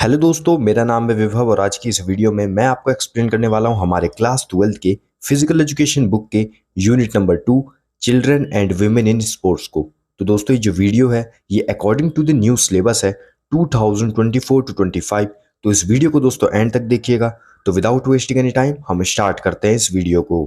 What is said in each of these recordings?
Hello दोस्तों, मेरा नाम है विभव और आज की इस वीडियो में मैं आपको एक्सप्लेन करने वाला हूं हमारे क्लास 12th के फिजिकल एजुकेशन बुक के unit number 2 children and women in sports को। तो दोस्तों ये जो वीडियो है ये according to the new syllabus है 2024 टू 25। तो इस वीडियो को दोस्तों एंड तक देखिएगा। तो विदाउट वेस्टिंग एनी टाइम हम स्टार्ट करते हैं इस वीडियो को।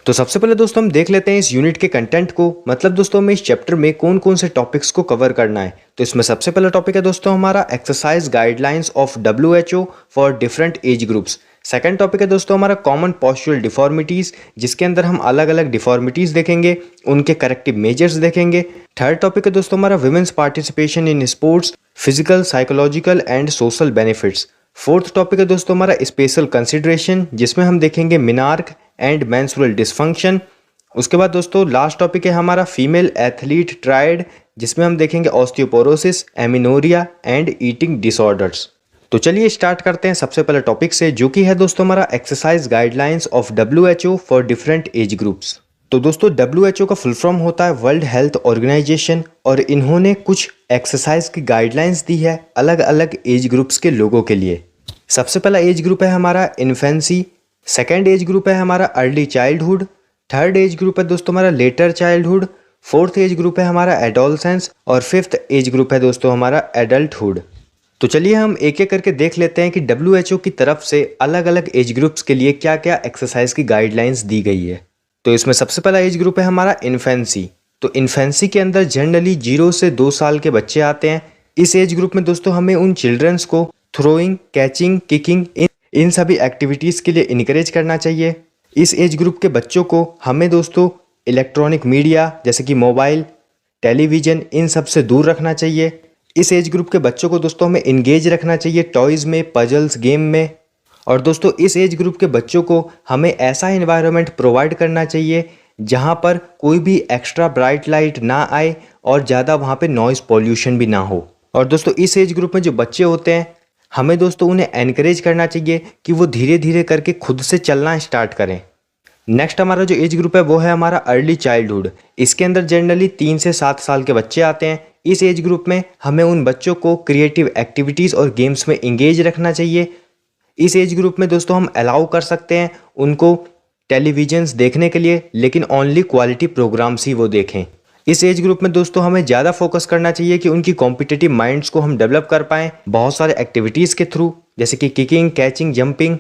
तो सबसे पहले दोस्तों हम देख लेते हैं इस यूनिट के कंटेंट को, मतलब दोस्तों हमें इस चैप्टर में कौन कौन से टॉपिक्स को कवर करना है। तो इसमें सबसे पहला टॉपिक है दोस्तों हमारा exercise guidelines of WHO for different age groups. Second topic है दोस्तों हमारा कॉमन पॉस्चरल डिफॉर्मिटीज, जिसके अंदर हम अलग अलग डिफॉर्मिटीज देखेंगे, उनके करेक्टिव मेजर्स देखेंगे। थर्ड टॉपिक है दोस्तों हमारा women's participation in sports, physical, psychological and social benefits. Fourth topic है दोस्तों हमारा स्पेशल कंसिडरेशन, जिसमें हम देखेंगे मिनार्क एंड मेंस्ट्रुअल डिसफंक्शन। उसके बाद दोस्तों लास्ट टॉपिक है हमारा फीमेल एथलीट ट्रायड, जिसमें हम देखेंगे osteoporosis, amenorrhoea and eating disorders. तो चलिए स्टार्ट करते हैं सबसे पहले टॉपिक से, जो कि है दोस्तों हमारा exercise guidelines of WHO for different age groups. तो दोस्तों WHO का फुल फॉर्म होता है वर्ल्ड हेल्थ ऑर्गेनाइजेशन, और इन्होंने कुछ एक्सरसाइज की गाइडलाइंस दी है अलग अलग एज ग्रुप्स के लोगों के लिए। सबसे पहला एज ग्रुप है हमारा इन्फेंसी, सेकेंड एज ग्रुप है हमारा early childhood, third age group है दोस्तों हमारा letter childhood, fourth age group है हमारा एडोलसेंस और फिफ्थ एज ग्रुप है दोस्तों हमारा एडल्टहुड। तो चलिए हम एक एक करके देख लेते हैं कि WHO की तरफ से अलग अलग एज ग्रुप्स के लिए क्या क्या एक्सरसाइज की गाइडलाइंस दी गई है। तो इसमें सबसे पहला एज ग्रुप है हमारा इन्फेंसी। तो इन्फेंसी के अंदर जनरली 0 से 2 साल के बच्चे आते हैं। इस एज ग्रुप में दोस्तों हमें उन चिल्ड्रंस को थ्रोइंग, कैचिंग, किकिंग इन सभी एक्टिविटीज़ के लिए इनकरेज करना चाहिए। इस एज ग्रुप के बच्चों को हमें दोस्तों इलेक्ट्रॉनिक मीडिया जैसे कि मोबाइल, टेलीविज़न, इन सब से दूर रखना चाहिए। इस एज ग्रुप के बच्चों को दोस्तों हमें इंगेज रखना चाहिए टॉयज़ में, पजल्स, गेम में। और दोस्तों इस एज ग्रुप के बच्चों को हमें ऐसा एनवायरनमेंट प्रोवाइड करना चाहिए जहाँ पर कोई भी एक्स्ट्रा ब्राइट लाइट ना आए और ज़्यादा वहाँ पे नॉइज़ पॉल्यूशन भी ना हो। और दोस्तों इस एज ग्रुप में जो बच्चे होते हैं हमें दोस्तों उन्हें एनकरेज करना चाहिए कि वो धीरे धीरे करके खुद से चलना स्टार्ट करें। नेक्स्ट हमारा जो एज ग्रुप है वो है हमारा अर्ली चाइल्डहुड। इसके अंदर जनरली 3 से 7 साल के बच्चे आते हैं। इस एज ग्रुप में हमें उन बच्चों को क्रिएटिव एक्टिविटीज़ और गेम्स में इंगेज रखना चाहिए। इस एज ग्रुप में दोस्तों हम अलाउ कर सकते हैं उनको टेलीविजन्स देखने के लिए, लेकिन ओनली क्वालिटी प्रोग्राम्स ही वो देखें। इस एज ग्रुप में दोस्तों हमें ज़्यादा फोकस करना चाहिए कि उनकी कॉम्पिटिटिव माइंड्स को हम डेवलप कर पाएँ बहुत सारे एक्टिविटीज़ के थ्रू, जैसे कि किकिंग, कैचिंग, जंपिंग।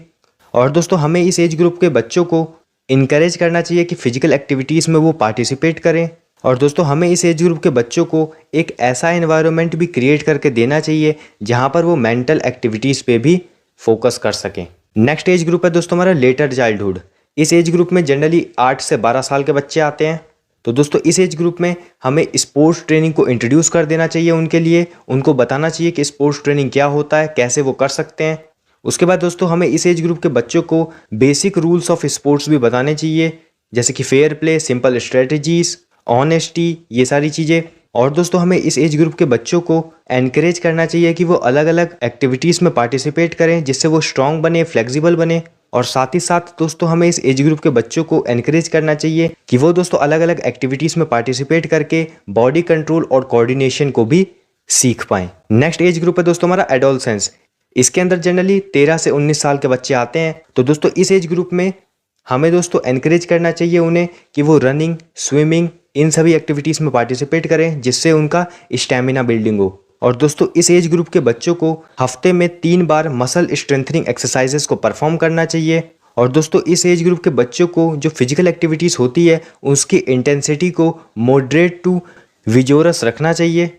और दोस्तों हमें इस एज ग्रुप के बच्चों को इनकरेज करना चाहिए कि फिजिकल एक्टिविटीज़ में वो पार्टिसिपेट करें। और दोस्तों हमें इस एज ग्रुप के बच्चों को एक ऐसा एनवायरनमेंट भी क्रिएट करके देना चाहिए जहाँ पर वो मेंटल एक्टिविटीज़ पे भी फोकस कर सकें। नेक्स्ट एज ग्रुप है दोस्तों हमारा लेटर चाइल्डहुड। इस एज ग्रुप में जनरली 8 से 12 साल के बच्चे आते हैं। तो दोस्तों इस एज ग्रुप में हमें स्पोर्ट्स ट्रेनिंग को इंट्रोड्यूस कर देना चाहिए उनके लिए, उनको बताना चाहिए कि स्पोर्ट्स ट्रेनिंग क्या होता है, कैसे वो कर सकते हैं। उसके बाद दोस्तों हमें इस एज ग्रुप के बच्चों को बेसिक रूल्स ऑफ स्पोर्ट्स भी बताने चाहिए, जैसे कि fair play, simple strategies, honesty, ये सारी चीज़ें। और दोस्तों हमें इस एज ग्रुप के बच्चों को एनकरेज करना चाहिए कि वो अलग अलग एक्टिविटीज़ में पार्टिसिपेट करें, जिससे वो स्ट्रांग बने, फ्लेक्सिबल बने। और साथ ही साथ दोस्तों हमें इस एज ग्रुप के बच्चों को एनकरेज करना चाहिए कि वो दोस्तों अलग अलग एक्टिविटीज़ में पार्टिसिपेट करके बॉडी कंट्रोल और कोऑर्डिनेशन को भी सीख पाएँ। नेक्स्ट एज ग्रुप है दोस्तों हमारा एडोलसेंस। इसके अंदर जनरली 13 से 19 साल के बच्चे आते हैं। तो दोस्तों इस एज ग्रुप में हमें दोस्तों एनकरेज करना चाहिए उन्हें कि वो रनिंग, स्विमिंग, इन सभी एक्टिविटीज़ में पार्टिसिपेट करें, जिससे उनका स्टैमिना बिल्डिंग हो। और दोस्तों इस एज ग्रुप के बच्चों को हफ्ते में 3 बार मसल स्ट्रेंथनिंग एक्सरसाइजेस को परफॉर्म करना चाहिए। और दोस्तों इस एज ग्रुप के बच्चों को जो फिजिकल एक्टिविटीज़ होती है उसकी इंटेंसिटी को मॉडरेट टू विजोरस रखना चाहिए।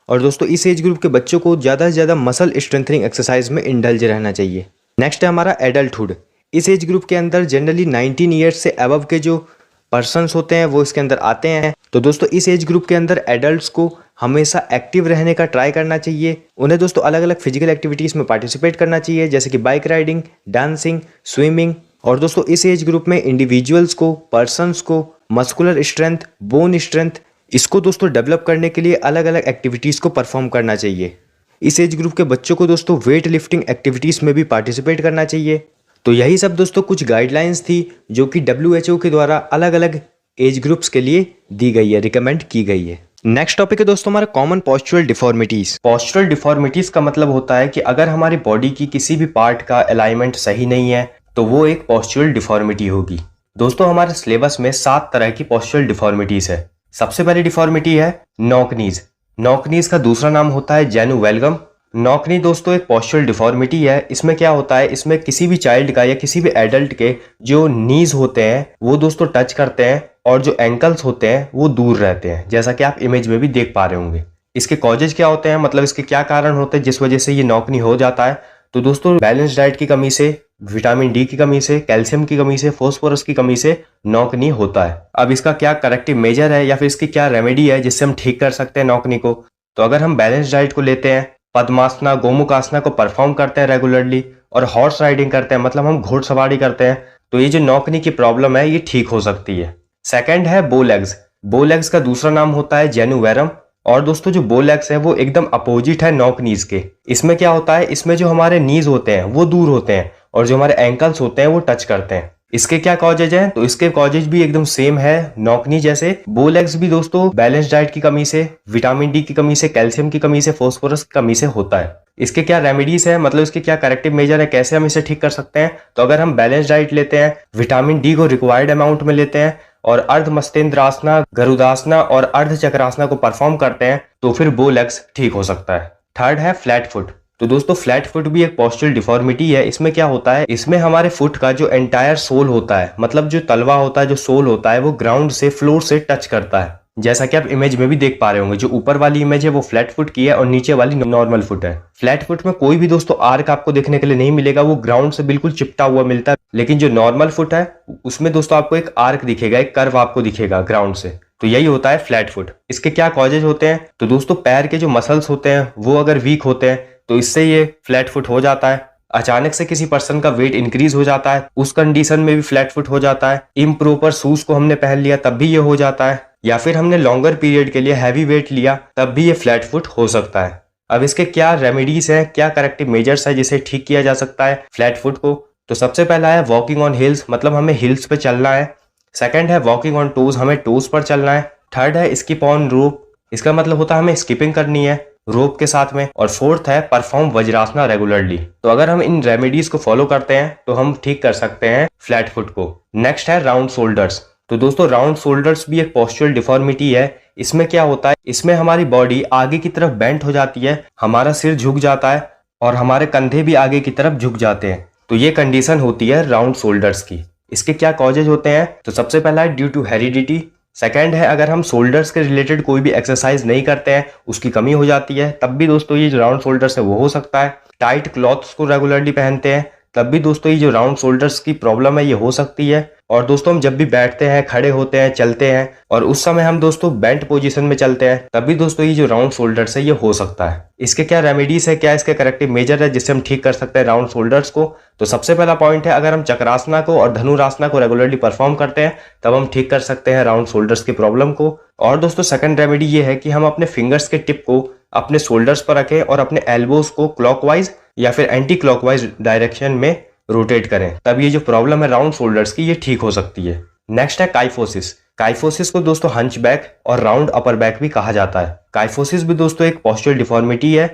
और दोस्तों इस एज ग्रुप के बच्चों को ज़्यादा से ज़्यादा मसल स्ट्रेंथनिंग एक्सरसाइज में इंडल्ज रहना चाहिए। नेक्स्ट है हमारा एडल्टहुड। इस एज ग्रुप के अंदर जनरली 19 ईयर्स से अबव के जो पर्सन्स होते हैं वो इसके अंदर आते हैं। तो दोस्तों इस एज ग्रुप के अंदर एडल्ट्स को हमेशा एक्टिव रहने का ट्राई करना चाहिए। उन्हें दोस्तों अलग अलग फिजिकल एक्टिविटीज़ में पार्टिसिपेट करना चाहिए, जैसे कि बाइक राइडिंग, डांसिंग, स्विमिंग। और दोस्तों इस एज ग्रुप में इंडिविजुअल्स को, पर्सन्स को मस्कुलर स्ट्रेंथ, बोन स्ट्रेंथ, इसको दोस्तों डेवलप करने के लिए अलग अलग एक्टिविटीज़ को परफॉर्म करना चाहिए। इस एज ग्रुप के बच्चों को दोस्तों वेट लिफ्टिंग एक्टिविटीज़ में भी पार्टिसिपेट करना चाहिए। तो यही सब दोस्तों कुछ गाइडलाइंस थी जो कि WHO के द्वारा अलग अलग एज ग्रुप्स के लिए दी गई है, रिकमेंड की गई है। नेक्स्ट टॉपिक है दोस्तों हमारा common postural deformities. Postural deformities का मतलब होता है कि अगर हमारी बॉडी की किसी भी पार्ट का अलाइनमेंट सही नहीं है तो वो एक पॉस्चरल डिफॉर्मिटी होगी। दोस्तों हमारे सिलेबस में 7 तरह की पॉस्चरल डिफॉर्मिटीज है। सबसे पहली डिफॉर्मिटी है नॉक नीज। नॉक नीज का दूसरा नाम होता है जेनुवेल्गम। नॉक नी दोस्तों एक पॉस्चरल डिफॉर्मिटी है। इसमें क्या होता है, इसमें किसी भी चाइल्ड का या किसी भी एडल्ट के जो नीज होते हैं वो दोस्तों टच करते हैं और जो एंकल्स होते हैं वो दूर रहते हैं, जैसा कि आप इमेज में भी देख पा रहे होंगे। इसके कॉजेज क्या होते हैं, मतलब इसके क्या कारण होते हैं जिस वजह से ये नॉक नी हो जाता है। तो दोस्तों बैलेंस डाइट की कमी से, विटामिन डी की कमी से, कैल्शियम की कमी से, फास्फोरस की कमी से नॉक नी होता है। अब इसका क्या करेक्टिव मेजर है या फिर इसकी क्या रेमेडी है जिससे हम ठीक कर सकते हैं नॉक नी को। तो अगर हम बैलेंस डाइट को लेते हैं, पद्मासना, गोमुखासना को परफॉर्म करते हैं रेगुलरली और हॉर्स राइडिंग करते हैं, मतलब हम घोड़सवारी करते हैं, तो ये जो नॉक नी की प्रॉब्लम है ये ठीक हो सकती है। सेकंड है बो लेग्स। बो लेग्स का दूसरा नाम होता है जेनुवेरम। और दोस्तों जो बो लेग्स है वो एकदम अपोजिट है नॉक नीज के। इसमें क्या होता है, इसमें जो हमारे नीज होते हैं वो दूर होते हैं और जो हमारे एंकल्स होते हैं वो टच करते हैं। इसके क्या कॉजेज हैं, तो इसके कॉजेज भी एकदम सेम है नॉक नी जैसे। बो लेग्स भी दोस्तों बैलेंस डाइट की कमी से, विटामिन डी की कमी से, कैल्शियम की कमी से, फास्फोरस की कमी से होता है। इसके क्या रेमेडीज है, मतलब इसके क्या करेक्टिव मेजर है, कैसे हम इसे ठीक कर सकते हैं। तो अगर हम बैलेंस डाइट लेते हैं, विटामिन डी को रिक्वायर्ड अमाउंट में लेते हैं और अर्ध मस्तेंद्रासना, गरुदासना और अर्ध चक्रासना को परफॉर्म करते हैं तो फिर बो लेग्स ठीक हो सकता है। थर्ड है फ्लैट फुट। तो दोस्तों फ्लैट फुट भी एक पॉस्चरल डिफॉर्मिटी है। इसमें क्या होता है, इसमें हमारे फुट का जो एंटायर सोल होता है, मतलब जो तलवा होता है, जो सोल होता है, वो ग्राउंड से, फ्लोर से टच करता है, जैसा कि आप इमेज में भी देख पा रहे होंगे। जो ऊपर वाली इमेज है वो फ्लैट फुट की है और नीचे वाली नॉर्मल फुट है। फ्लैट फुट में कोई भी दोस्तों आर्क आपको देखने के लिए नहीं मिलेगा, वो ग्राउंड से बिल्कुल चिपटा हुआ मिलता है। लेकिन जो नॉर्मल फुट है उसमें दोस्तों आपको एक आर्क दिखेगा, एक कर्व आपको दिखेगा ग्राउंड से। तो यही होता है फ्लैट फुट। इसके क्या कॉजेज होते हैं, तो दोस्तों पैर के जो मसल्स होते हैं वो अगर वीक होते हैं तो इससे ये फ्लैट फुट हो जाता है। अचानक से किसी पर्सन का वेट इंक्रीज हो जाता है, उस कंडीशन में भी फ्लैट फुट हो जाता है। इम्प्रॉपर शूज को हमने पहन लिया तब भी ये हो जाता है, या फिर हमने लॉन्गर पीरियड के लिए हैवी वेट लिया तब भी ये फ्लैट फुट हो सकता है। अब इसके क्या रेमेडीज हैं, क्या करेक्टिव मेजर्स है जिसे ठीक किया जा सकता है फ्लैट फुट को। तो सबसे पहला है वॉकिंग ऑन हिल्स, मतलब हमें हिल्स पे चलना है। सेकंड है वॉकिंग ऑन टोज, हमें टोज पर चलना है। थर्ड है स्किप ऑन रोप, इसका मतलब होता है हमें स्किपिंग करनी है रोप के साथ में। और फोर्थ है परफॉर्म वज्रासना रेगुलरली। तो अगर हम इन रेमेडीज को फॉलो करते हैं तो हम ठीक कर सकते हैं फ्लैट फुट को। नेक्स्ट है राउंड शोल्डर्स। तो दोस्तों राउंड शोल्डर्स भी एक पॉस्चरल डिफॉर्मिटी है। इसमें क्या होता है, इसमें हमारी बॉडी आगे की तरफ बेंट हो जाती है, हमारा सिर झुक जाता है और हमारे कंधे भी आगे की तरफ झुक जाते हैं। तो ये कंडीशन होती है राउंड शोल्डर्स की। इसके क्या कॉजेज होते हैं, तो सबसे पहला है ड्यू टू हेरिडिटी। सेकंड है अगर हम शोल्डर्स के रिलेटेड कोई भी एक्सरसाइज नहीं करते हैं, उसकी कमी हो जाती है, तब भी दोस्तों ये जो राउंड शोल्डर्स है वो हो सकता है। टाइट क्लॉथ्स को रेगुलरली पहनते हैं तब भी दोस्तों ये जो राउंड शोल्डर्स की प्रॉब्लम है ये हो सकती है। और दोस्तों हम जब भी बैठते हैं, खड़े होते हैं, चलते हैं और उस समय हम दोस्तों बेंट पोजीशन में चलते हैं तब भी दोस्तों ये जो राउंड शोल्डर्स है ये हो सकता है। इसके क्या रेमेडीज है, क्या इसके करेक्टिव मेजर है जिससे हम ठीक कर सकते हैं राउंड शोल्डर्स को। तो सबसे पहला पॉइंट है, अगर हम चक्रासना को और धनुरासना को रेगुलरली परफॉर्म करते हैं तब हम ठीक कर सकते हैं राउंड शोल्डर्स की प्रॉब्लम को। और दोस्तों सेकंड रेमेडी ये है कि हम अपने फिंगर्स के टिप को अपने शोल्डर्स पर रखें और अपने एल्बोज को क्लॉकवाइज या फिर एंटी क्लॉकवाइज डायरेक्शन में रोटेट करें, तब ये जो प्रॉब्लम है राउंड शोल्डर्स की ये ठीक हो सकती है। नेक्स्ट है काइफोसिस। काइफोसिस को दोस्तों हंचबैक और राउंड अपर बैक भी कहा जाता है। काइफोसिस भी दोस्तों एक पॉस्चरल डिफॉर्मिटी है।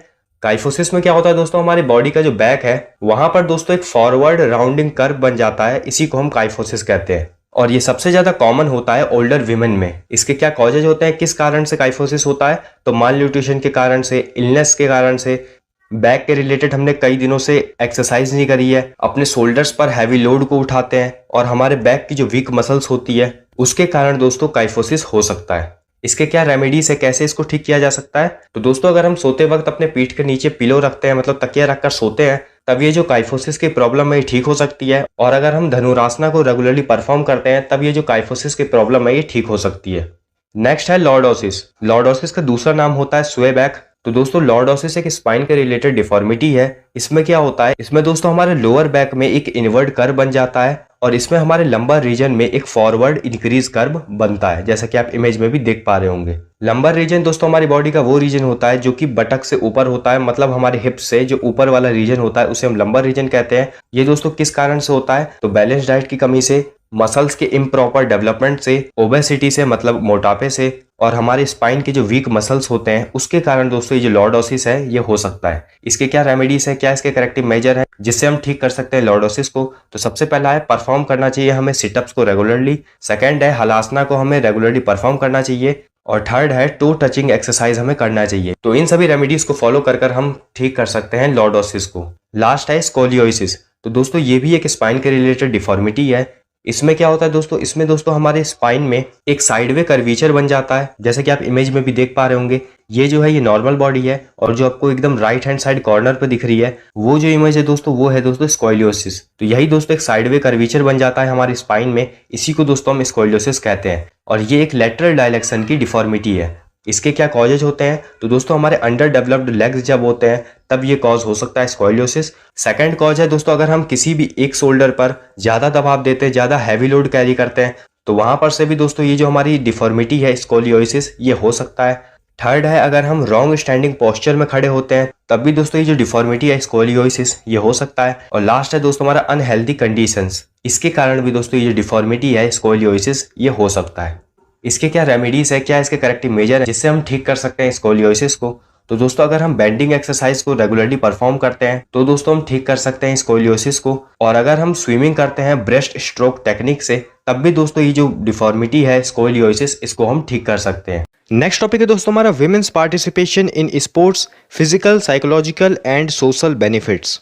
काइफोसिस में क्या होता है दोस्तों, हमारी बॉडी का जो बैक है वहां पर दोस्तों एक फॉरवर्ड राउंडिंग कर्व बन जाता है, इसी को हम काइफोसिस कहते हैं। और ये सबसे ज्यादा कॉमन होता है ओल्डर विमेन में। इसके क्या कॉजेज होते हैं, किस कारण से काइफोसिस होता है, तो माल न्यूट्रिशन के कारण से, इलनेस के कारण से, बैक के रिलेटेड हमने कई दिनों से एक्सरसाइज नहीं करी है, अपने शोल्डर्स पर हैवी लोड को उठाते हैं और हमारे बैक की जो वीक मसल्स होती है उसके कारण दोस्तों काइफोसिस हो सकता है। इसके क्या रेमेडीज है, कैसे इसको ठीक किया जा सकता है, तो दोस्तों अगर हम सोते वक्त अपने पीठ के नीचे पिलो रखते हैं, मतलब तकिया रखकर सोते हैं, तब ये जो काइफोसिस की प्रॉब्लम है ये ठीक हो सकती है। और अगर हम धनुरासना को रेगुलरली परफॉर्म करते हैं तब ये जो काइफोसिस की प्रॉब्लम है ये ठीक हो सकती है। नेक्स्ट है लॉर्डोसिस। लॉर्डोसिस का दूसरा नाम होता है स्वे बैक। तो दोस्तों लॉर्डोसिस एक स्पाइन के रिलेटेड डिफॉर्मिटी है। इसमें क्या होता है, इसमें दोस्तों हमारे लोअर बैक में एक इनवर्ड कर्व बन जाता है और इसमें हमारे लंबर रीजन में एक फॉरवर्ड इंक्रीज कर्व बनता है, जैसा कि आप इमेज में भी देख पा रहे होंगे। लंबर रीजन दोस्तों हमारी बॉडी का वो रीजन होता है जो कि बटक से ऊपर होता है, मतलब हमारे हिप्स से जो ऊपर वाला रीजन होता है उसे हम लंबर रीजन कहते हैं। ये दोस्तों किस कारण से होता है, तो बैलेंस डाइट की कमी से, मसल्स के इम्प्रॉपर डेवलपमेंट से, ओबेसिटी से मतलब मोटापे से, और हमारे स्पाइन के जो वीक मसल्स होते हैं उसके कारण दोस्तों ये जो लॉर्डोसिस है ये हो सकता है। इसके क्या रेमेडीज है, क्या इसके करेक्टिव मेजर है जिससे हम ठीक कर सकते हैं लॉर्डोसिस को? तो सबसे पहला है परफॉर्म करना चाहिए हमें सिटअप्स को रेगुलरली। सेकंड है हलासना को हमें रेगुलरली परफॉर्म करना चाहिए। और थर्ड है टो टचिंग एक्सरसाइज हमें करना चाहिए। तो इन सभी रेमेडीज को फॉलो कर हम ठीक कर सकते हैं लॉर्डोसिस को। लास्ट है स्कोलियोसिस। तो दोस्तों ये भी एक स्पाइन के रिलेटेड डिफॉर्मिटी है। इसमें क्या होता है दोस्तों, इसमें दोस्तों हमारे स्पाइन में एक साइडवे कर्वीचर बन जाता है, जैसे कि आप इमेज में भी देख पा रहे होंगे। ये जो है ये नॉर्मल बॉडी है, और जो आपको एकदम राइट हैंड साइड कॉर्नर पे दिख रही है वो जो इमेज है दोस्तों वो है दोस्तों स्कोलियोसिस। तो यही दोस्तों एक साइडवे कर्वीचर बन जाता है हमारे स्पाइन में, इसी को दोस्तों हम स्कोलियोसिस कहते हैं। और ये एक लेटरल डायलेक्शन की डिफॉर्मिटी है। इसके क्या कॉजेज होते हैं? तो दोस्तों हमारे अंडर डेवलप्ड लेग्स जब होते हैं तब ये कॉज हो सकता है स्कोलियोसिस। सेकंड कॉज है दोस्तों अगर हम किसी भी एक शोल्डर पर ज्यादा दबाव देते हैं, ज्यादा हैवी लोड कैरी करते हैं, तो वहां पर से भी दोस्तों ये जो हमारी डिफॉर्मिटी है स्कोलियोसिस ये हो सकता है। थर्ड है अगर हम रॉन्ग स्टैंडिंग पोस्चर में खड़े होते हैं तब भी दोस्तों ये जो डिफॉर्मिटी है स्कोलियोसिस ये हो सकता है। और लास्ट है दोस्तों हमारा अनहेल्दी कंडीशंस, इसके कारण भी दोस्तों ये जो डिफॉर्मिटी है स्कोलियोसिस ये हो सकता है। इसके क्या रेमेडीज है, क्या इसके करेक्टिव मेजर है जिससे हम ठीक कर सकते हैं स्कोलियोसिस को? तो दोस्तों अगर हम बेंडिंग एक्सरसाइज को रेगुलरली परफॉर्म करते हैं तो दोस्तों हम ठीक कर सकते हैं स्कोलियोसिस को। और अगर हम स्विमिंग करते हैं ब्रेस्ट स्ट्रोक टेक्निक से तब भी दोस्तों ये जो डिफॉर्मिटी है स्कोलियोसिस इसको हम ठीक कर सकते हैं। नेक्स्ट टॉपिक है दोस्तों हमारा women's participation in sports, physical, psychological and social benefits.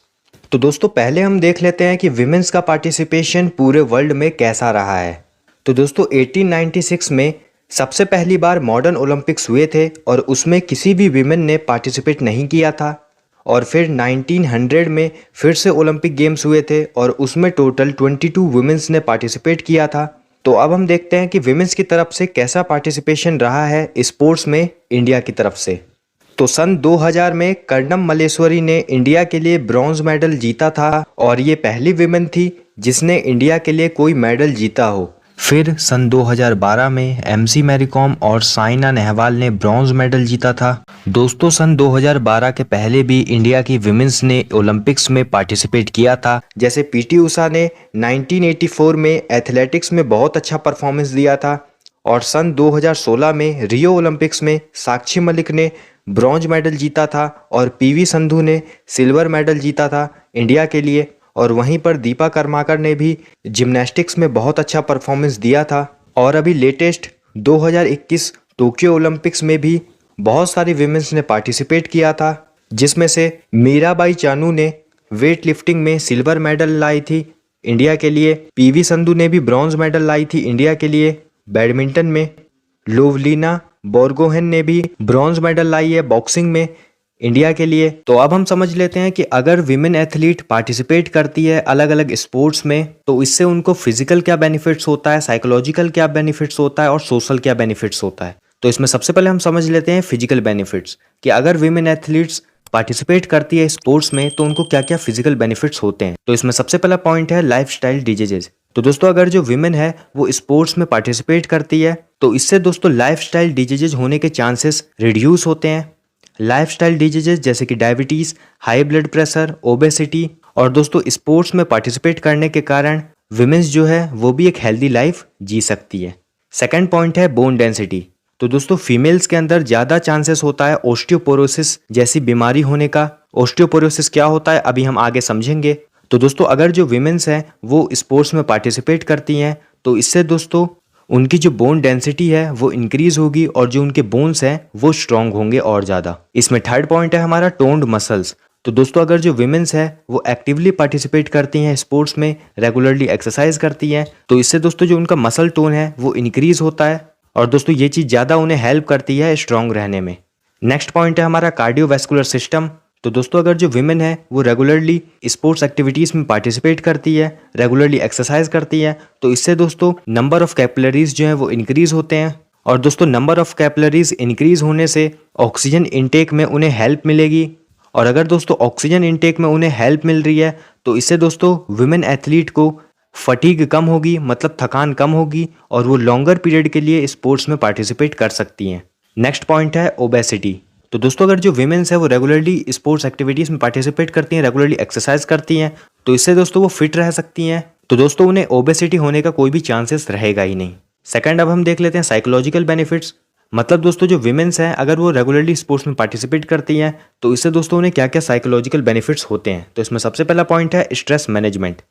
तो दोस्तों पहले हम देख लेते हैं कि विमेन्स का पार्टिसिपेशन पूरे वर्ल्ड में कैसा रहा है। तो दोस्तों 1896 में सबसे पहली बार मॉडर्न ओलंपिक्स हुए थे और उसमें किसी भी विमेन ने पार्टिसिपेट नहीं किया था। और फिर 1900 में फिर से ओलंपिक गेम्स हुए थे और उसमें टोटल 22 वुमेन्स ने पार्टिसिपेट किया था। तो अब हम देखते हैं कि विमेन्स की तरफ से कैसा पार्टिसिपेशन रहा है स्पोर्ट्स में इंडिया की तरफ से। तो सन 2000 में कर्णम मल्लेश्वरी ने इंडिया के लिए ब्रॉन्ज मेडल जीता था और ये पहली विमेन थी जिसने इंडिया के लिए कोई मेडल जीता हो। फिर सन 2012 में एमसी मैरी कॉम और साइना नेहवाल ने ब्रॉन्ज मेडल जीता था। दोस्तों सन 2012 के पहले भी इंडिया की विमेन्स ने ओलंपिक्स में पार्टिसिपेट किया था, जैसे पीटी उषा ने 1984 में एथलेटिक्स में बहुत अच्छा परफॉर्मेंस दिया था। और सन 2016 में रियो ओलंपिक्स में साक्षी मलिक ने ब्रॉन्ज मेडल जीता था और पीवी संधू ने सिल्वर मेडल जीता था इंडिया के लिए। और वहीं पर दीपा कर्माकर ने भी जिम्नास्टिक्स में बहुत अच्छा परफॉर्मेंस दिया था। और अभी लेटेस्ट 2021 टोक्यो ओलंपिक्स में भी बहुत सारी विमेन्स ने पार्टिसिपेट किया था, जिसमें से मीराबाई चानू ने वेट लिफ्टिंग में सिल्वर मेडल लाई थी इंडिया के लिए। पीवी संधू ने भी ब्रॉन्ज मेडल लाई थी इंडिया के लिए। बैडमिंटन में लोवलीना बोर्गोहेन ने भी ब्रॉन्ज मेडल लाई है बॉक्सिंग में इंडिया के लिए। तो अब हम समझ लेते हैं कि अगर विमेन एथलीट पार्टिसिपेट करती है अलग अलग स्पोर्ट्स में तो इससे उनको फिजिकल क्या बेनिफिट्स होता है, साइकोलॉजिकल क्या बेनिफिट्स होता है और सोशल क्या बेनिफिट्स होता है। तो इसमें सबसे पहले हम समझ लेते हैं फिजिकल बेनिफिट्स, कि अगर विमेन एथलीट्स पार्टिसिपेट करती है स्पोर्ट्स में तो उनको क्या क्या फिजिकल बेनिफिट्स होते हैं। तो इसमें सबसे पहला पॉइंट है लाइफस्टाइल डिजीजेज। तो दोस्तों अगर जो विमेन है वो स्पोर्ट्स में पार्टिसिपेट करती है तो इससे दोस्तों लाइफस्टाइल डिजीजेज होने के चांसेस रिड्यूस होते हैं। लाइफस्टाइल डिजीजेज जैसे कि diabetes, high blood pressure, obesity. और दोस्तों स्पोर्ट्स में पार्टिसिपेट करने के कारण विमेन्स जो है वो भी एक हेल्दी लाइफ जी सकती है। सेकंड पॉइंट है बोन डेंसिटी। तो दोस्तों फीमेल्स के अंदर ज़्यादा चांसेस होता है ओस्टियोपोरोसिस जैसी बीमारी होने का। ओस्टियोपोरोसिस क्या होता है अभी हम आगे समझेंगे। तो दोस्तों अगर जो विमेन्स हैं वो स्पोर्ट्स में पार्टिसिपेट करती हैं तो इससे दोस्तों उनकी जो बोन डेंसिटी है वो इंक्रीज होगी और जो उनके बोन्स हैं वो स्ट्रांग होंगे और ज़्यादा। इसमें थर्ड पॉइंट है हमारा टोन्ड मसल्स। तो दोस्तों अगर जो विमेन्स है वो एक्टिवली पार्टिसिपेट करती हैं स्पोर्ट्स में, रेगुलरली एक्सरसाइज करती हैं तो इससे दोस्तों जो उनका मसल टोन है वो इंक्रीज होता है और दोस्तों ये चीज़ ज़्यादा उन्हें हेल्प करती है स्ट्रांग रहने में। नेक्स्ट पॉइंट है हमारा कार्डियोवैस्कुलर सिस्टम। तो दोस्तों अगर जो विमेन है वो रेगुलरली स्पोर्ट्स एक्टिविटीज़ में पार्टिसिपेट करती है, रेगुलरली एक्सरसाइज करती है तो इससे दोस्तों नंबर ऑफ कैपिलरीज जो है वो इंक्रीज होते हैं। और दोस्तों नंबर ऑफ कैपिलरीज इंक्रीज होने से ऑक्सीजन इनटेक में उन्हें हेल्प मिलेगी। और अगर दोस्तों ऑक्सीजन इनटेक में उन्हें हेल्प मिल रही है तो इससे दोस्तों विमेन एथलीट को फटीग कम होगी, मतलब थकान कम होगी और वो लॉन्गर पीरियड के लिए स्पोर्ट्स में पार्टिसिपेट कर सकती हैं। नेक्स्ट पॉइंट है ओबेसिटी। तो दोस्तों अगर जो विमेन्स है वो रेगुलरली स्पोर्ट्स एक्टिविटीज़ में पार्टिसिपेट करती हैं, रेगुलरली एक्सरसाइज करती हैं तो इससे दोस्तों वो फिट रह सकती हैं। तो दोस्तों उन्हें ओबेसिटी होने का कोई भी चांसेस रहेगा ही नहीं। सेकंड अब हम देख लेते हैं साइकोलॉजिकल बेनिफिट्स। मतलब दोस्तों जो विमेंस हैं अगर वो रेगुलरली स्पोर्ट्स में पार्टिसिपेट करती हैं तो इससे दोस्तों उन्हें क्या क्या साइकोलॉजिकल बेनिफिट्स होते हैं। तो इसमें सबसे पहला पॉइंट है स्ट्रेस मैनेजमेंट।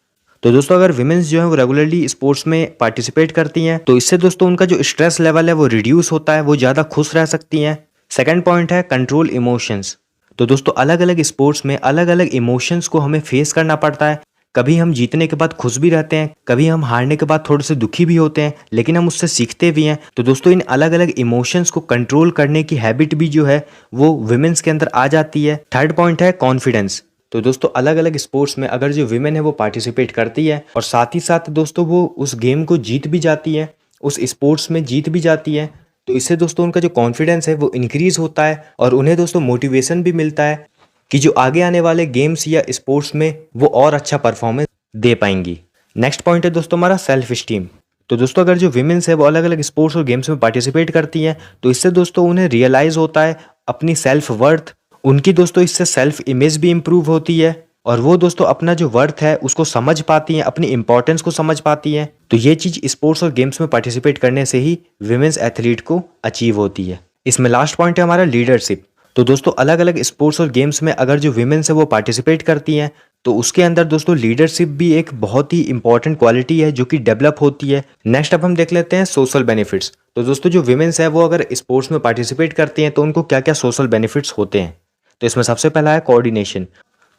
तो दोस्तों अगर विमेंस जो है वो रेगुलरली स्पोर्ट्स में पार्टिसिपेट करती हैं तो इससे दोस्तों उनका जो स्ट्रेस लेवल है वो रिड्यूस होता है, वो ज़्यादा खुश रह सकती हैं। सेकंड पॉइंट है कंट्रोल इमोशंस। तो दोस्तों अलग अलग स्पोर्ट्स में अलग अलग इमोशंस को हमें फेस करना पड़ता है। कभी हम जीतने के बाद खुश भी रहते हैं, कभी हम हारने के बाद थोड़े से दुखी भी होते हैं, लेकिन हम उससे सीखते भी हैं। तो दोस्तों इन अलग अलग इमोशंस को कंट्रोल करने की हैबिट भी जो है वो विमेंस के अंदर आ जाती है। थर्ड पॉइंट है कॉन्फिडेंस। तो दोस्तों अलग अलग स्पोर्ट्स में अगर जो विमेन है वो पार्टिसिपेट करती है और साथ ही साथ दोस्तों वो उस गेम को जीत भी जाती है, उस स्पोर्ट्स में जीत भी जाती है, तो इससे दोस्तों उनका जो कॉन्फिडेंस है वो इंक्रीज होता है और उन्हें दोस्तों मोटिवेशन भी मिलता है कि जो आगे आने वाले गेम्स या स्पोर्ट्स में वो और अच्छा परफॉर्मेंस दे पाएंगी। नेक्स्ट पॉइंट है दोस्तों हमारा सेल्फ स्टीम। तो दोस्तों अगर जो विमेंस है वो अलग अलग स्पोर्ट्स और गेम्स में पार्टिसिपेट करती हैं तो इससे दोस्तों उन्हें रियलाइज होता है अपनी सेल्फ वर्थ। उनकी दोस्तों इससे सेल्फ इमेज भी इम्प्रूव होती है और वो दोस्तों अपना जो वर्थ है उसको समझ पाती हैं, अपनी इंपॉर्टेंस को समझ पाती हैं। तो ये चीज़ स्पोर्ट्स और गेम्स में पार्टिसिपेट करने से ही विमेंस एथलीट को अचीव होती है। इसमें लास्ट पॉइंट है हमारा लीडरशिप। तो दोस्तों अलग अलग स्पोर्ट्स और गेम्स में अगर जो विमेंस है वो पार्टिसिपेट करती हैं तो उसके अंदर दोस्तों लीडरशिप भी एक बहुत ही इंपॉर्टेंट क्वालिटी है जो कि डेवलप होती है। नेक्स्ट अब हम देख लेते हैं सोशल बेनिफिट्स। तो दोस्तों जो विमेंस है वो अगर स्पोर्ट्स में पार्टिसिपेट करती हैं तो उनको क्या क्या सोशल बेनिफिट्स होते हैं। तो इसमें सबसे पहला है कोऑर्डिनेशन।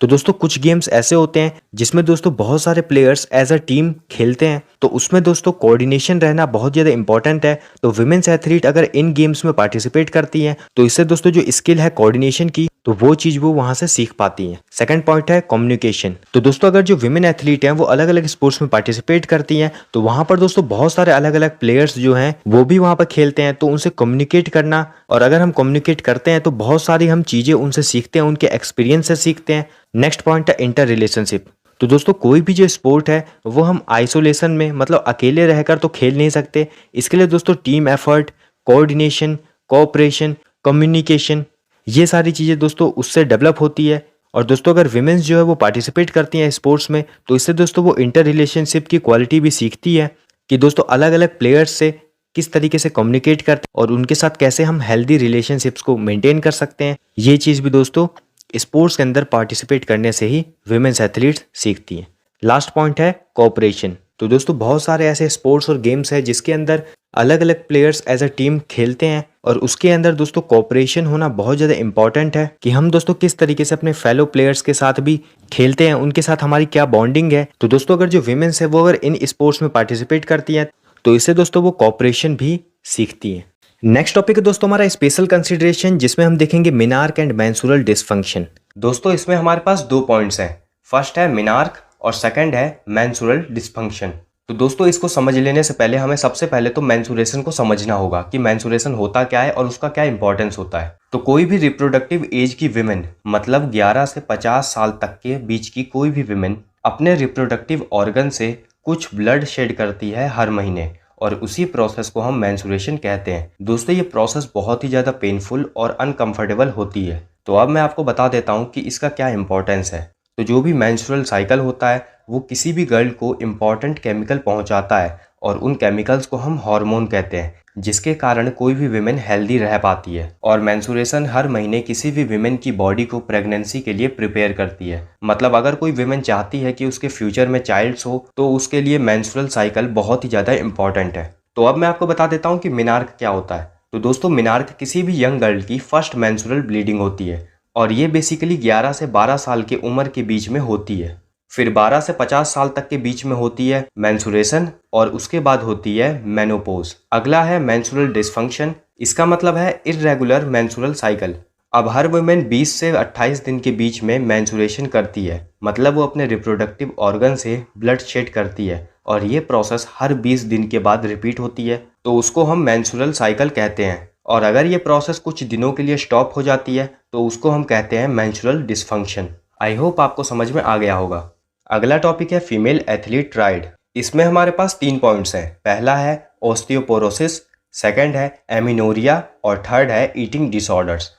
तो दोस्तों कुछ गेम्स ऐसे होते हैं जिसमें दोस्तों बहुत सारे प्लेयर्स एज अ टीम खेलते हैं, तो उसमें दोस्तों कोऑर्डिनेशन रहना बहुत ज़्यादा इंपॉर्टेंट है। तो विमेंस एथलीट अगर इन गेम्स में पार्टिसिपेट करती हैं तो इससे दोस्तों जो स्किल है कोऑर्डिनेशन की तो वो चीज़ वो वहाँ से सीख पाती हैं। सेकंड पॉइंट है कम्युनिकेशन। तो दोस्तों अगर जो विमेन एथलीट हैं वो अलग अलग स्पोर्ट्स में पार्टिसिपेट करती हैं तो वहाँ पर दोस्तों बहुत सारे अलग अलग प्लेयर्स जो हैं वो भी वहाँ पर खेलते हैं, तो उनसे कम्युनिकेट करना, और अगर हम कम्युनिकेट करते हैं तो बहुत सारी हम चीज़ें उनसे सीखते हैं, उनके एक्सपीरियंस से सीखते हैं। नेक्स्ट पॉइंट है इंटर रिलेशनशिप। तो दोस्तों कोई भी जो स्पोर्ट है वो हम आइसोलेशन में मतलब अकेले रहकर तो खेल नहीं सकते। इसके लिए दोस्तों team effort, coordination, cooperation, communication, ये सारी चीज़ें दोस्तों उससे डेवलप होती है। और दोस्तों अगर विमेंस जो है वो पार्टिसिपेट करती हैं स्पोर्ट्स में तो इससे दोस्तों वो इंटर रिलेशनशिप की क्वालिटी भी सीखती है कि दोस्तों अलग अलग प्लेयर्स से किस तरीके से कम्युनिकेट करते हैं और उनके साथ कैसे हम हेल्दी रिलेशनशिप्स को मेंटेन कर सकते हैं। ये चीज़ भी दोस्तों स्पोर्ट्स के अंदर पार्टिसिपेट करने से ही विमेंस एथलीट्स सीखती हैं। लास्ट पॉइंट है कोऑपरेशन। तो दोस्तों बहुत सारे ऐसे स्पोर्ट्स और गेम्स हैं जिसके अंदर अलग अलग प्लेयर्स एज अ टीम खेलते हैं और उसके अंदर दोस्तों कोऑपरेशन होना बहुत ज़्यादा इंपॉर्टेंट है कि हम दोस्तों किस तरीके से अपने फेलो प्लेयर्स के साथ भी खेलते हैं, उनके साथ हमारी क्या बॉन्डिंग है। तो दोस्तों अगर जो विमेंस है वो अगर इन स्पोर्ट्स में पार्टिसिपेट करती हैं तो इससे दोस्तों वो कोऑपरेशन भी सीखती हैं। नेक्स्ट टॉपिक है दोस्तों हमारा स्पेशल कंसिडरेशन, जिसमें हम देखेंगे मिनार्क एंड मेंस्ट्रुअल डिसफंक्शन। दोस्तों इसमें हमारे पास दो पॉइंट्स हैं, फर्स्ट है मिनार्क और सेकंड है मेंस्ट्रुअल डिसफंक्शन। तो दोस्तों इसको समझ लेने से पहले हमें सबसे पहले तो मेंस्ट्रुएशन को समझना होगा कि मेंस्ट्रुएशन होता क्या है और उसका क्या इंपॉर्टेंस होता है। तो कोई भी रिप्रोडक्टिव एज की विमेन मतलब 11 से 50 साल तक के बीच की कोई भी विमेन अपने रिप्रोडक्टिव ऑर्गन से कुछ ब्लड शेड करती है हर महीने और उसी प्रोसेस को हम मेंस्ट्रुएशन कहते हैं। दोस्तों ये प्रोसेस बहुत ही ज़्यादा पेनफुल और अनकंफर्टेबल होती है। तो अब मैं आपको बता देता हूँ कि इसका क्या इंपॉर्टेंस है। तो जो भी मेंस्ट्रुअल साइकिल होता है वो किसी भी गर्ल को इम्पॉर्टेंट केमिकल पहुंचाता है और उन केमिकल्स को हम हार्मोन कहते हैं, जिसके कारण कोई भी विमेन हेल्दी रह पाती है। और मेंस्ट्रुएशन हर महीने किसी भी विमेन की बॉडी को प्रेगनेंसी के लिए प्रिपेयर करती है। मतलब अगर कोई विमेन चाहती है कि उसके फ्यूचर में चाइल्ड्स हो तो उसके लिए मेंस्ट्रुअल साइकिल बहुत ही ज़्यादा इंपॉर्टेंट है। तो अब मैं आपको बता देता हूँ कि मिनार्क क्या होता है। तो दोस्तों मिनार्क किसी भी यंग गर्ल की फर्स्ट मेंस्ट्रुअल ब्लीडिंग होती है और ये बेसिकली 11 से 12 साल की उम्र के बीच में होती है। फिर 12 से 50 साल तक के बीच में होती है मेंस्ट्रुएशन और उसके बाद होती है मेनोपॉज। अगला है मेंस्ट्रुअल डिसफंक्शन, इसका मतलब है इर्रेगुलर मेंस्ट्रुअल साइकिल। अब हर वुमेन 20 से 28 दिन के बीच में मेंस्ट्रुएशन करती है, मतलब वो अपने रिप्रोडक्टिव ऑर्गन से ब्लड शेड करती है और ये प्रोसेस हर 20 दिन के बाद रिपीट होती है, तो उसको हम मेंस्ट्रुअल साइकिल कहते हैं। और अगर ये प्रोसेस कुछ दिनों के लिए स्टॉप हो जाती है तो उसको हम कहते हैं मेंस्ट्रुअल डिसफंक्शन। आई होप आपको समझ में आ गया होगा। अगला टॉपिक है फीमेल एथलीट ट्रायड। इसमें हमारे पास 3 पॉइंट्स हैं। पहला है ऑस्टियोपोरोसिस, सेकंड है एमिनोरिया और थर्ड है ईटिंग डिसऑर्डर्स।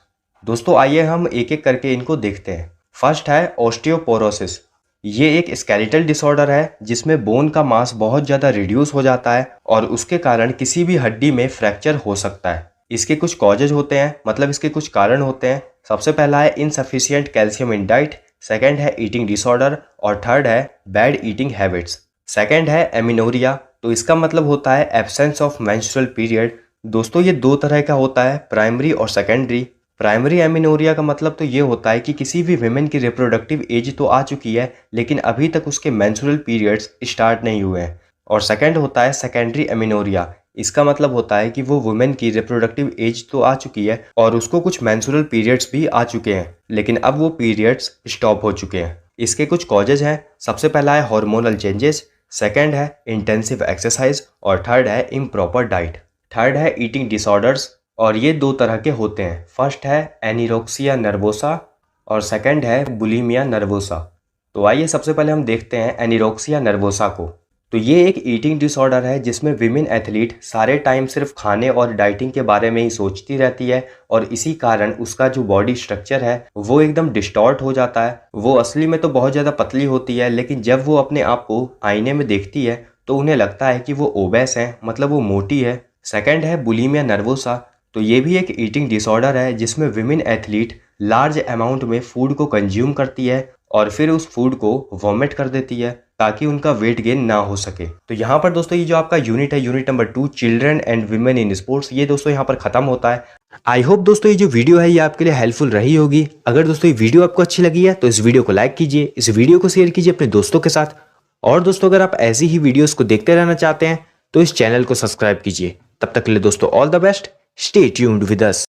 दोस्तों आइए हम एक एक करके इनको देखते हैं। फर्स्ट है ऑस्टियोपोरोसिस। ये एक स्केलेटल डिसऑर्डर है जिसमें बोन का मास बहुत ज़्यादा रिड्यूस हो जाता है और उसके कारण किसी भी हड्डी में फ्रैक्चर हो सकता है। इसके कुछ कॉजेज होते हैं, मतलब इसके कुछ कारण होते हैं। सबसे पहला है insufficient calcium in diet, second है ईटिंग डिसऑर्डर और थर्ड है बैड ईटिंग हैबिट्स। सेकेंड है एमिनोरिया, तो इसका मतलब होता है एब्सेंस ऑफ मेंस्ट्रुअल पीरियड। दोस्तों ये दो तरह का होता है, प्राइमरी और सेकेंडरी। प्राइमरी एमिनोरिया का मतलब तो ये होता है कि किसी भी विमेन की रिप्रोडक्टिव एज तो आ चुकी है लेकिन अभी तक उसके मेंस्ट्रुअल पीरियड्स स्टार्ट नहीं हुए हैं। और सेकंड होता है सेकेंडरी एमिनोरिया, इसका मतलब होता है कि वो वुमेन की रिप्रोडक्टिव एज तो आ चुकी है और उसको कुछ मेंस्ट्रुअल पीरियड्स भी आ चुके हैं लेकिन अब वो पीरियड्स स्टॉप हो चुके हैं। इसके कुछ कॉजेज हैं। सबसे पहला है हार्मोनल चेंजेस, सेकंड है इंटेंसिव एक्सरसाइज और थर्ड है इम्प्रॉपर डाइट। थर्ड है ईटिंग डिसऑर्डर्स और ये दो तरह के होते हैं। फर्स्ट है एनिरोक्सिया नर्वोसा और सेकंड है बुलिमिया नर्वोसा। तो आइए सबसे पहले हम देखते हैं एनिरोक्सिया नर्वोसा को। तो ये एक ईटिंग डिसऑर्डर है जिसमें विमेन एथलीट सारे टाइम सिर्फ खाने और डाइटिंग के बारे में ही सोचती रहती है और इसी कारण उसका जो बॉडी स्ट्रक्चर है वो एकदम डिस्टॉर्ट हो जाता है। वो असली में तो बहुत ज़्यादा पतली होती है लेकिन जब वो अपने आप को आईने में देखती है तो उन्हें लगता है कि वो ओबेस है, मतलब वो मोटी है। सेकंड है बुलिमिया नर्वोसा, तो ये भी एक ईटिंग डिसऑर्डर है जिसमें विमेन एथलीट लार्ज अमाउंट में फूड को कंज्यूम करती है और फिर उस फूड को वॉमिट कर देती है ताकि उनका वेट गेन ना हो सके। तो यहाँ पर दोस्तों ये जो आपका यूनिट है, unit number 2 children and women in sports, ये दोस्तों यहाँ पर खत्म होता है। आई होप दोस्तों ये जो वीडियो है ये आपके लिए हेल्पफुल रही होगी। अगर दोस्तों ये वीडियो आपको अच्छी लगी है तो इस वीडियो को लाइक कीजिए, इस वीडियो को शेयर कीजिए अपने दोस्तों के साथ। और दोस्तों अगर आप ऐसी ही वीडियोस को देखते रहना चाहते हैं तो इस चैनल को सब्सक्राइब कीजिए। तब तक के लिए दोस्तों all the best, stay tuned with us.